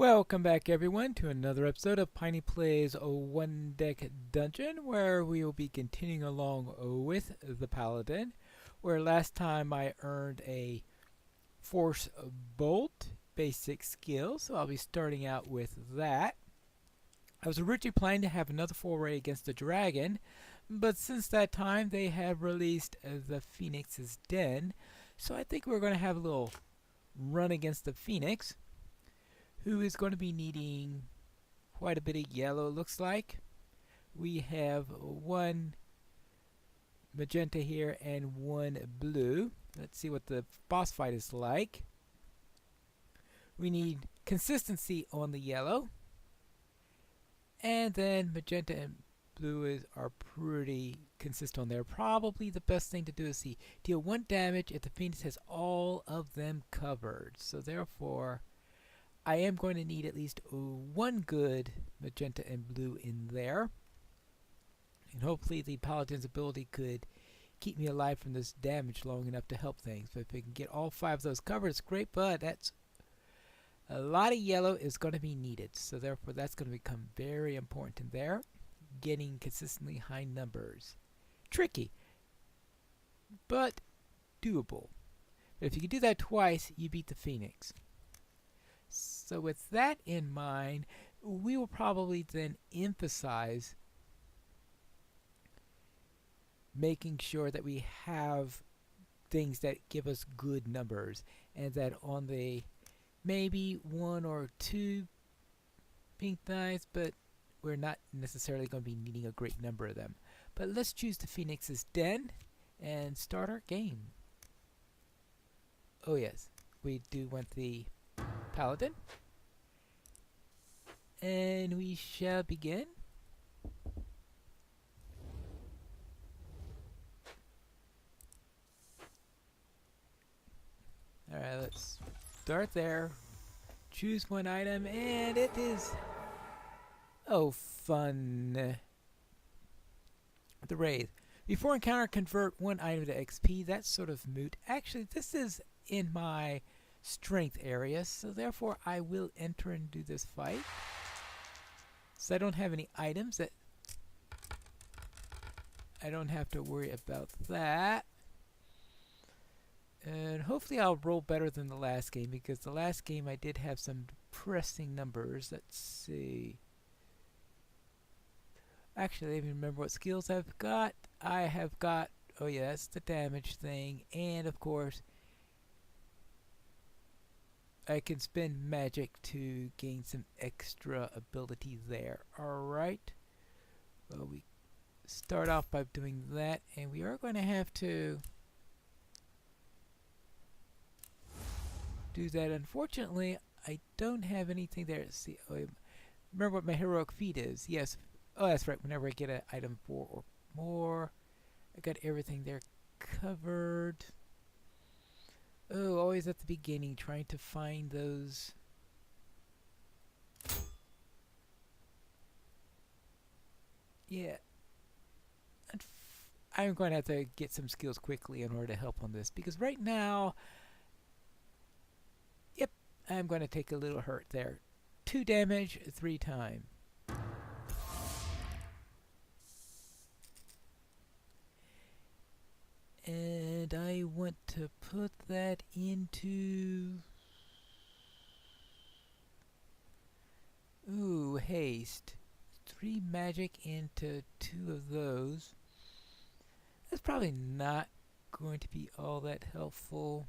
Welcome back everyone to another episode of Piney Plays a One Deck Dungeon, where we will be continuing along with the Paladin, where last time I earned a Force Bolt basic skill, so I'll be starting out with that. I was originally planning to have another foray against the dragon, but since that time they have released the Phoenix's Den, so I think we're going to have a little run against the Phoenix, who is going to be needing quite a bit of yellow, it looks like. We have one magenta here and one blue. Let's see what the boss fight is like. We need consistency on the yellow, and then magenta and blue are pretty consistent on there. Probably the best thing to do is deal 1 damage if the Phoenix has all of them covered. So therefore I am going to need at least one good magenta and blue in there. And hopefully the Paladin's ability could keep me alive from this damage long enough to help things. But if we can get all 5 of those covered, it's great, but that's a lot of yellow is going to be needed. So therefore that's going to become very important in there. Getting consistently high numbers. Tricky, but doable. But if you can do that twice, you beat the Phoenix. So with that in mind, we will probably then emphasize making sure that we have things that give us good numbers, and that on the maybe 1 or 2 pink dice, but we're not necessarily going to be needing a great number of them. But let's choose the Phoenix's Den and start our game. Oh yes, we do want the Paladin, and we shall begin. Alright, let's start there. Choose one item, and it is... oh, fun. The Wraith. Before encounter, convert 1 item to XP. That's sort of moot. Actually, this is in my strength area, so therefore I will enter and do this fight. So I don't have any items that I don't have to worry about that. And hopefully I'll roll better than the last game, because the last game I did have some depressing numbers. Let's see. Actually, I don't even remember what skills I've got. I have got, oh yeah, that's the damage thing, and of course I can spend magic to gain some extra ability there. Alright. Well, we start off by doing that, and we are going to have to do that. Unfortunately, I don't have anything there. Let's see. Oh, remember what my heroic feat is. Yes. Oh, that's right. Whenever I get an item 4 or more, I got everything there covered. Oh, always at the beginning, trying to find those. Yeah. I'm going to have to get some skills quickly in order to help on this, because right now, yep, I'm going to take a little hurt there. 2 damage, 3 times. And I want to put that into... ooh, haste. 3 magic into 2 of those. That's probably not going to be all that helpful.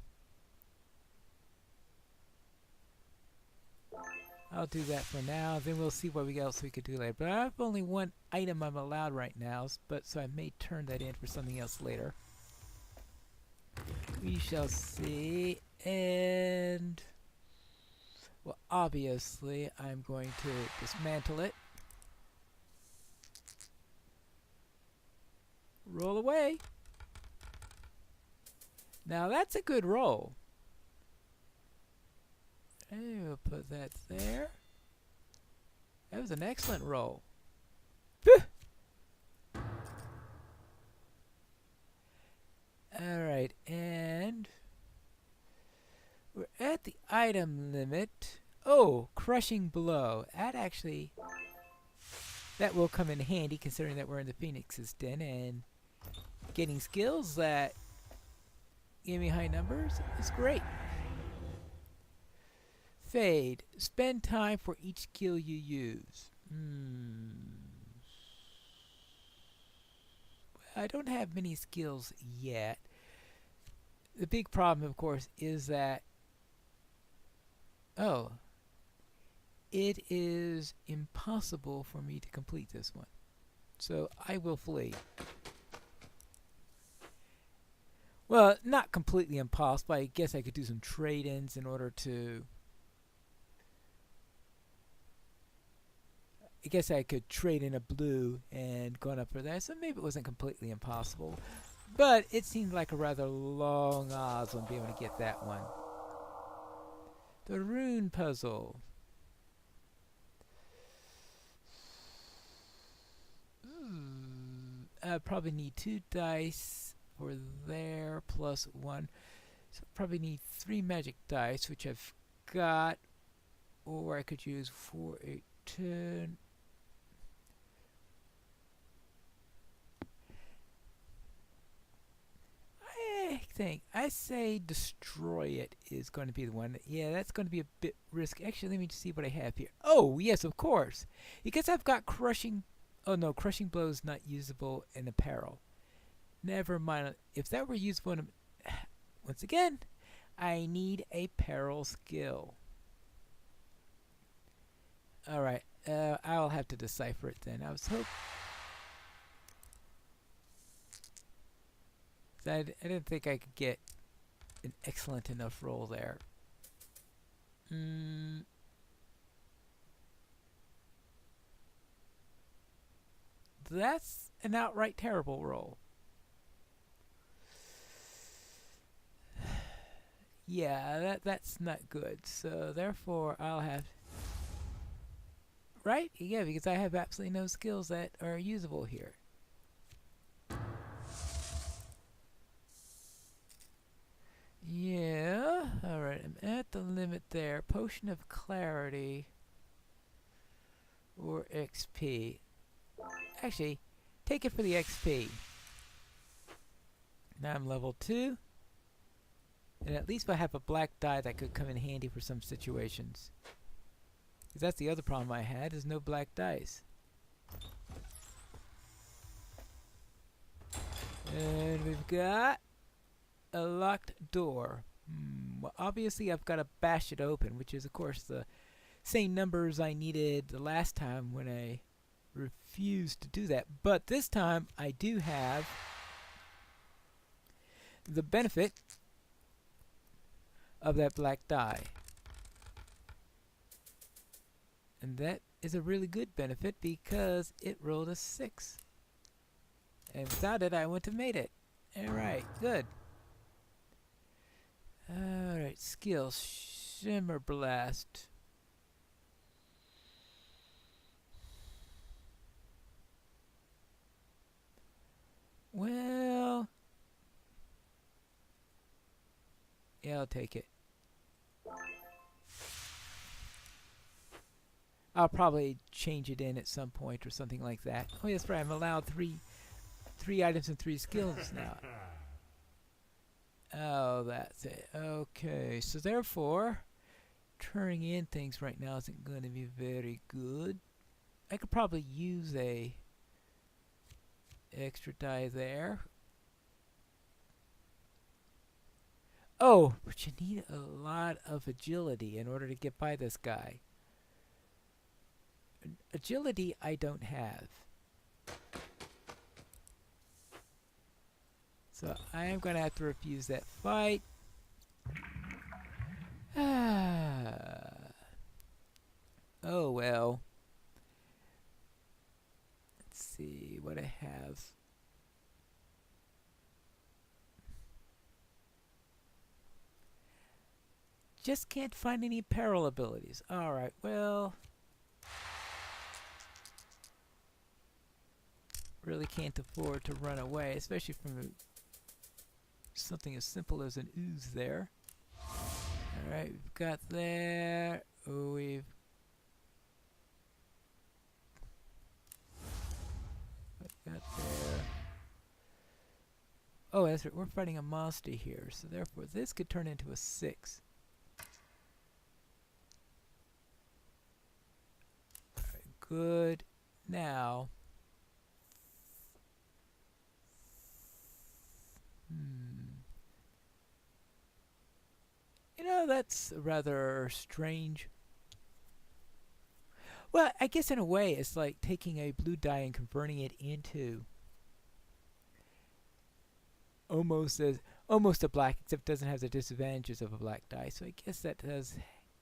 I'll do that for now, then we'll see what else we could do later. But I have only 1 item I'm allowed right now, but so I may turn that in for something else later. We shall see. And well, obviously I'm going to dismantle it. Roll away. Now that's a good roll. And we'll put that there. That was an excellent roll. Alright, and we're at the item limit. Oh, crushing blow. That will come in handy considering that we're in the Phoenix's Den, and getting skills that give me high numbers is great. Fade. Spend time for each skill you use. I don't have many skills yet. The big problem, of course, is that it is impossible for me to complete this one. So I will flee. Well, not completely impossible. I guess I could do some trade-ins in order to... I guess I could trade in a blue and go up for that. So maybe it wasn't completely impossible. But it seemed like a rather long odds on being able to get that one. The rune puzzle. I probably need 2 dice for there plus 1. So probably need 3 magic dice, which I've got. Or I could use 4, 8, 10. I say destroy it is going to be the one. Yeah, that's going to be a bit risky. Actually, let me see what I have here. Oh, yes, of course. Because I've got crushing... Oh, no, crushing blow is not usable in apparel. Never mind. If that were usable in... Once again, I need a peril skill. Alright, I'll have to decipher it then. I was hoping... I didn't think I could get an excellent enough roll there. That's an outright terrible roll. Yeah, that's not good. So therefore I'll have... Right? Yeah, because I have absolutely no skills that are usable here. Yeah, alright, I'm at the limit there. Potion of Clarity or XP. Actually, take it for the XP. Now I'm level 2. And at least I have a black die that could come in handy for some situations. Because that's the other problem I had, is no black dice. And we've got a locked door. Well, obviously I've got to bash it open, which is of course the same numbers I needed the last time when I refused to do that. But this time I do have the benefit of that black die. And that is a really good benefit because it rolled a 6. And without it I wouldn't have made it. Alright, good. Alright, skills. Shimmer Blast. Well... yeah, I'll take it. I'll probably change it in at some point or something like that. Oh, yes, right. I'm allowed three items and 3 skills now. Oh, that's it. Okay, so therefore, turning in things right now isn't going to be very good. I could probably use a extra die there. Oh, but you need a lot of agility in order to get by this guy. Agility I don't have. So I am going to have to refuse that fight. Oh well. Let's see what I have. Just can't find any peril abilities. Alright, well... really can't afford to run away, especially from something as simple as an ooze there. Alright, we've got there. Oh, we've got there. Oh, that's right. We're fighting a monster here, so therefore this could turn into a 6. Alright, good. Now, you know, that's rather strange. Well, I guess in a way it's like taking a blue die and converting it into almost a black, except it doesn't have the disadvantages of a black die. So I guess that does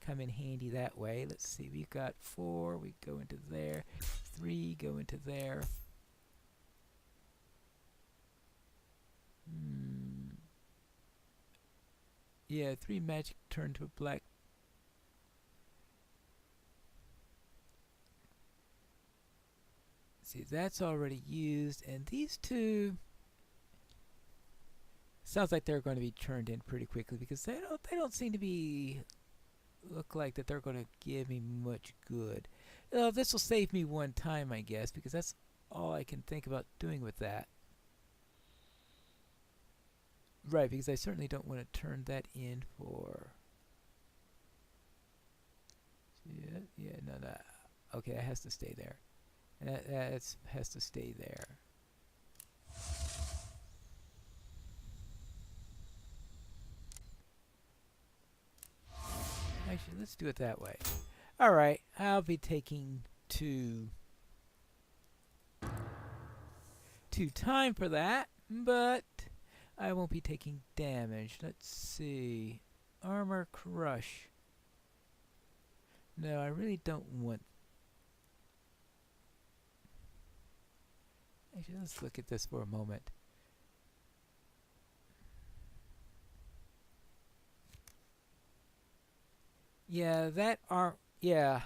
come in handy that way. Let's see, we've got 4, we go into there, 3 go into there. Yeah, 3 magic turn to a black. See, that's already used, and these 2 sounds like they're going to be turned in pretty quickly because they don't seem to be look like that they're going to give me much good. This will save me 1 time, I guess, because that's all I can think about doing with that. Right, because I certainly don't want to turn that in for. Yeah, no. Okay, that has to stay there. That has to stay there. Actually, let's do it that way. Alright, I'll be taking 2 time for that, but I won't be taking damage. Let's see. Armor Crush. No, I really don't want. Actually, let's look at this for a moment. Yeah, yeah.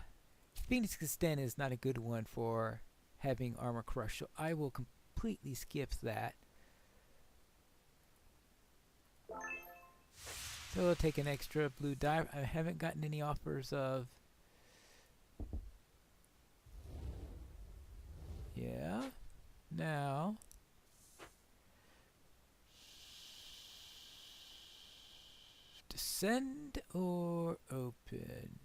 Phoenix's Den is not a good one for having Armor Crush, so I will completely skip that. So we'll take an extra blue die. I haven't gotten any offers of. Yeah. Now. Descend or open?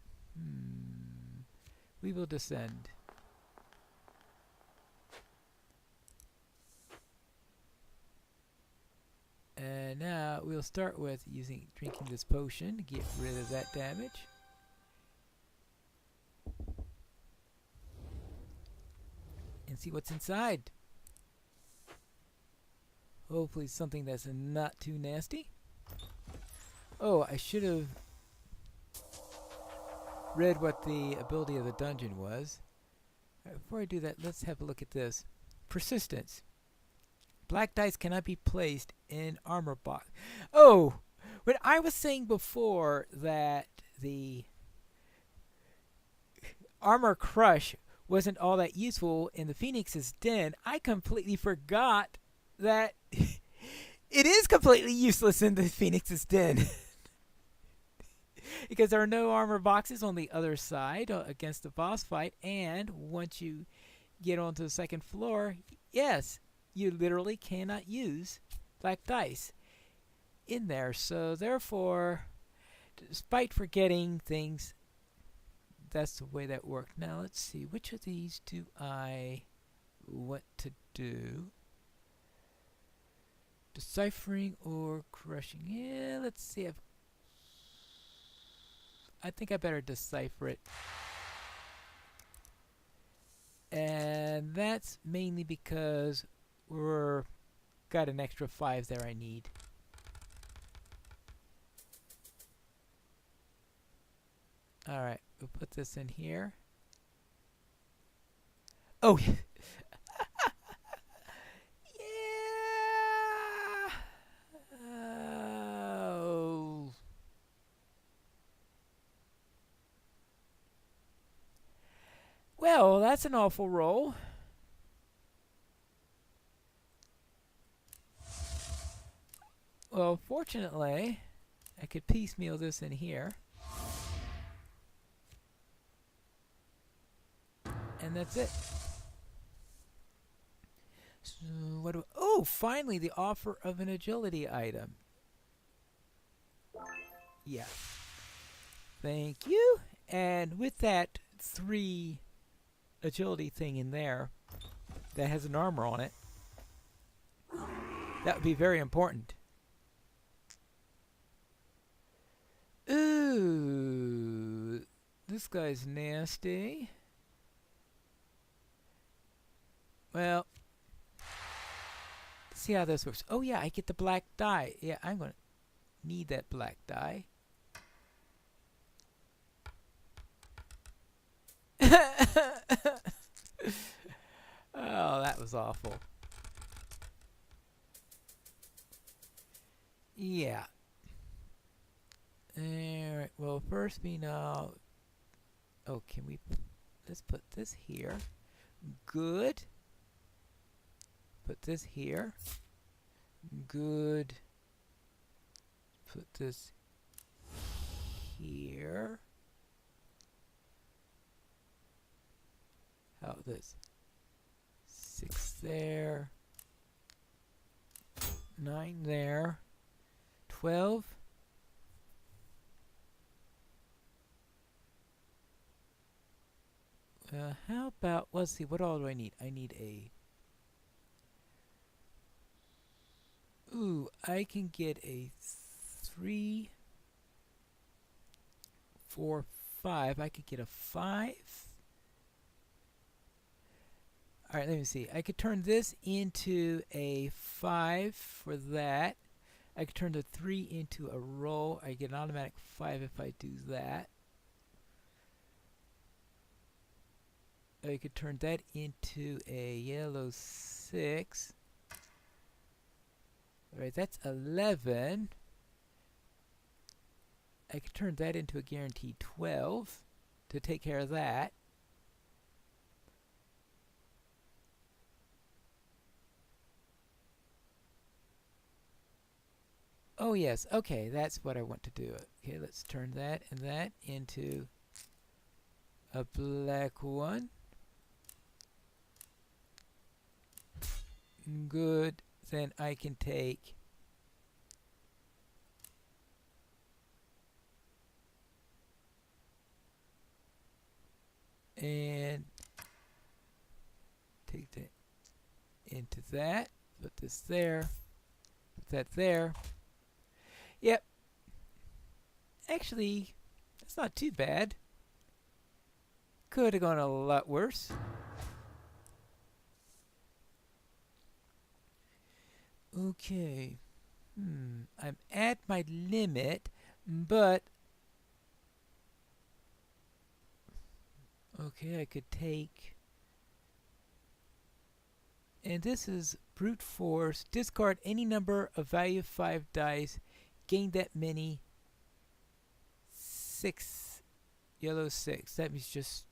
We will descend. And now we'll start with drinking this potion to get rid of that damage. And see what's inside. Hopefully something that's not too nasty. Oh, I should have read what the ability of the dungeon was. Before I do that, let's have a look at this. Persistence. Black dice cannot be placed in armor box. Oh, when I was saying before that the Armor Crush wasn't all that useful in the Phoenix's Den, I completely forgot that it is completely useless in the Phoenix's Den. Because there are no armor boxes on the other side against the boss fight, and once you get onto the second floor, yes, you literally cannot use black dice in there. So therefore, despite forgetting things, that's the way that worked. Now let's see, which of these do I want to do? Deciphering or crushing? Yeah, let's see. I think I better decipher it. And that's mainly because we're got an extra 5 there I need. Alright, we'll put this in here. Oh, yeah. Oh. Well, that's an awful roll. Well, fortunately, I could piecemeal this in here. And that's it. So what do oh, finally the offer of an agility item. Yeah. Thank you. And with that 3 agility thing in there that has an armor on it, that would be very important. Ooh, this guy's nasty. Well, let's see how this works. Oh yeah, I get the black dye. Yeah, I'm going to need that black dye. Oh, that was awful. Yeah. Alright, well first we know... Oh, can we... Let's put this here. Good. Put this here. Good. Put this here. How about this? 6 there. 9 there. 12. How about, let's see, what all do I need? I need a... Ooh, I can get a 3, 4, 5. I could get a 5. Alright, let me see. I could turn this into a 5 for that. I could turn the 3 into a roll. I get an automatic 5 if I do that. I could turn that into a yellow 6. Alright, that's 11. I could turn that into a guaranteed 12 to take care of that. Oh yes, okay, that's what I want to do. Okay, let's turn that and that into a black one. Good, then I can take and take that into that, put this there, put that there. Yep. Actually, that's not too bad. Could have gone a lot worse. Okay. I'm at my limit, but... Okay, I could take... And this is brute force. Discard any number of value 5 dice. Gain that many. 6. Yellow 6. That means just...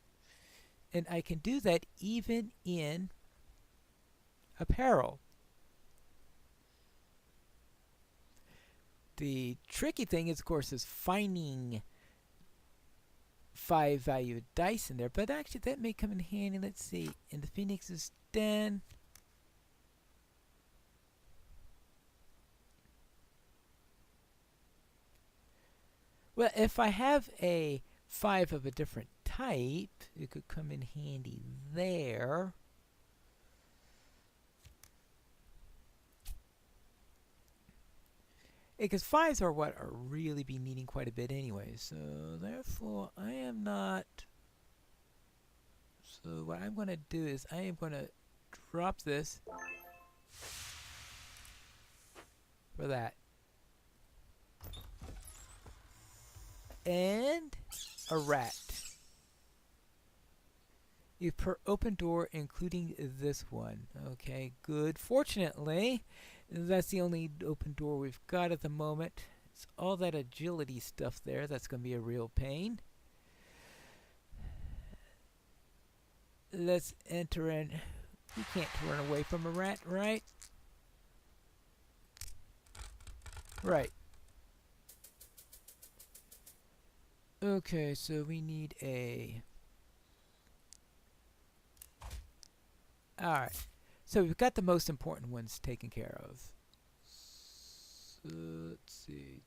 And I can do that even in apparel. The tricky thing is, of course, is finding 5 value dice in there. But actually, that may come in handy. Let's see. In the Phoenix's Den... Well, if I have a 5 of a different type, it could come in handy there. Because 5s are what are really be needing quite a bit anyway. So therefore, I am not... So what I'm going to do is I am going to drop this for that. And a rat. You per open door, including this one. Okay, good. Fortunately, that's the only open door we've got at the moment. It's all that agility stuff there. That's going to be a real pain. Let's enter in. We can't run away from a rat, right? Right. Okay, so we need a... Alright. So we've got the most important ones taken care of. So, let's see.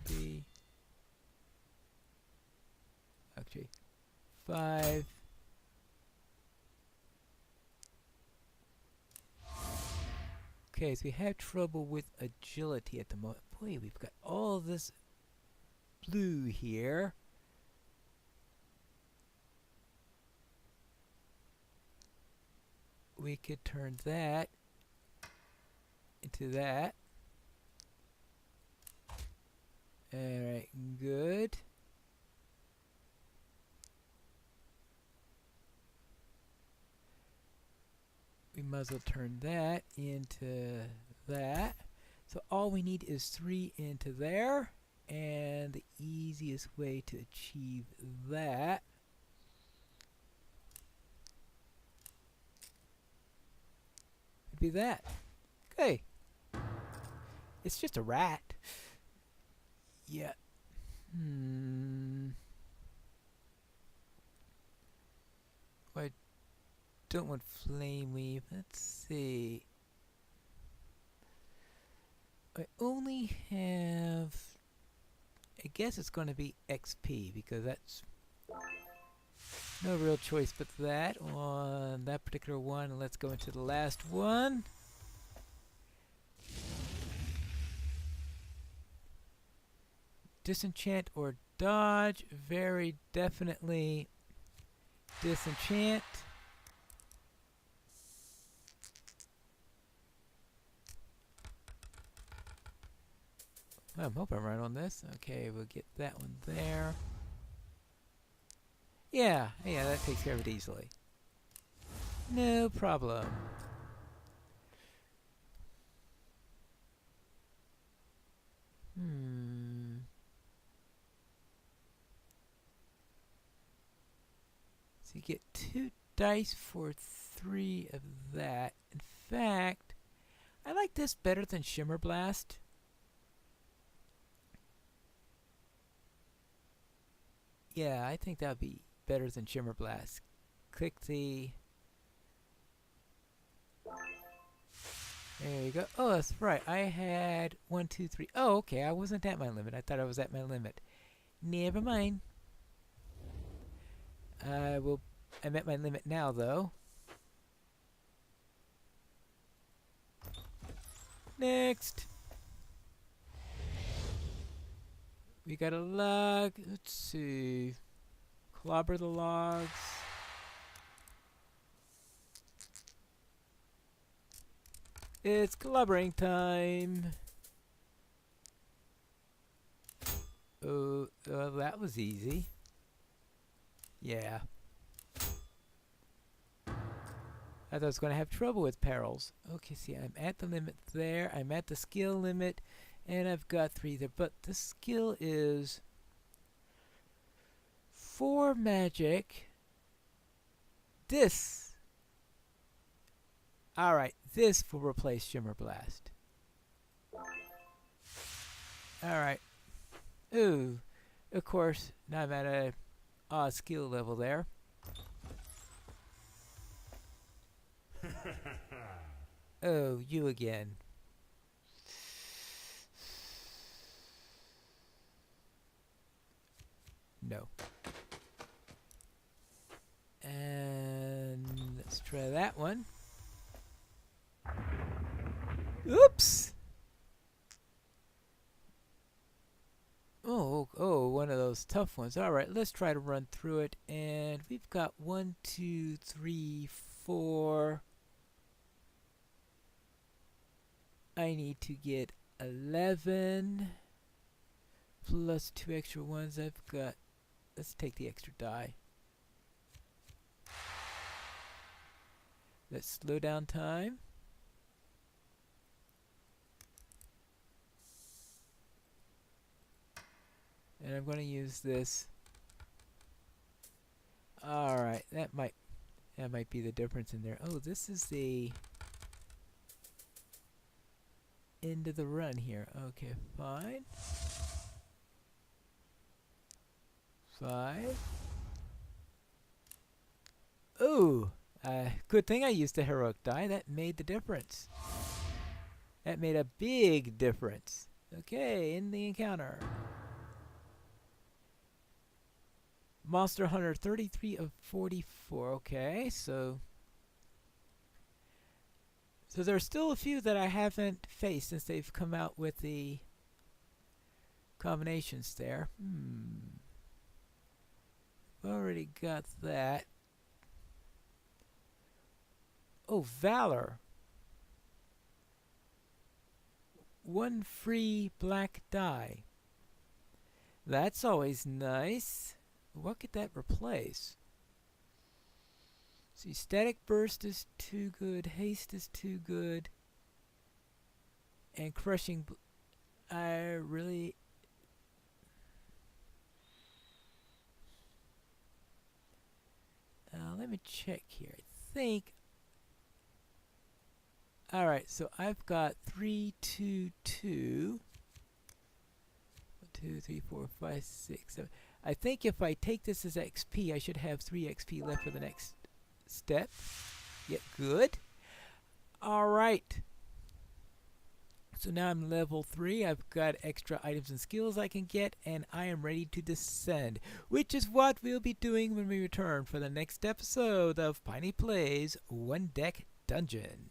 3. Actually, 5. Okay, so we have trouble with agility at the moment. Boy, we've got all this blue here. We could turn that into that. Alright, good. We might as well turn that into that. So all we need is 3 into there. And the easiest way to achieve that would be that. Okay. It's just a rat. Yeah. I don't want flame weave. Let's see. I only have... I guess it's going to be XP because that's no real choice but that on that particular one. And let's go into the last one. Disenchant or dodge. Very definitely disenchant. I hope I'm right on this. Okay, we'll get that one there. Yeah, that takes care of it easily. No problem. So you get 2 dice for 3 of that. In fact, I like this better than Shimmer Blast. Yeah, I think that would be better than Shimmer Blast. Click the... There you go. Oh, that's right. I had 1, 2, 3. Oh, okay. I wasn't at my limit. I thought I was at my limit. Never mind. I'm at my limit now, though. Next. We got a log. Let's see. Clobber the logs. It's clobbering time. Oh, that was easy. Yeah. I thought I was going to have trouble with perils. Okay, see, I'm at the limit there. I'm at the skill limit, and I've got 3 there. But the skill is 4 magic. This. Alright, this will replace Shimmer Blast. Alright. Ooh. Of course, now I'm at a odd skill level there. Oh, you again. No. And let's try that one. Oops! Oh, one of those tough ones. Alright, let's try to run through it. And we've got 1, 2, 3, 4. I need to get 11 plus 2 extra ones. I've got... Let's take the extra die. Let's slow down time. And I'm going to use this. Alright, that might be the difference in there. Oh, this is the end of the run here. Okay, fine. 5. Ooh, good thing I used the heroic die. That made the difference. That made a big difference. Okay, in the encounter. Monster Hunter 33 of 44. Okay, so there's still a few that I haven't faced since they've come out with the combinations there. Already got that. Oh, Valor. 1 free black die. That's always nice. What could that replace? See, Static Burst is too good. Haste is too good. And Crushing... I really... let me check here. I think... Alright, so I've got 3, 2, 2. 1, 2, 3, 4, 5, 6, 7. I think if I take this as XP, I should have 3 XP left for the next step. Yep, good. Alright. So now I'm level 3. I've got extra items and skills I can get, and I am ready to descend, which is what we'll be doing when we return for the next episode of Piney Plays One Deck Dungeon.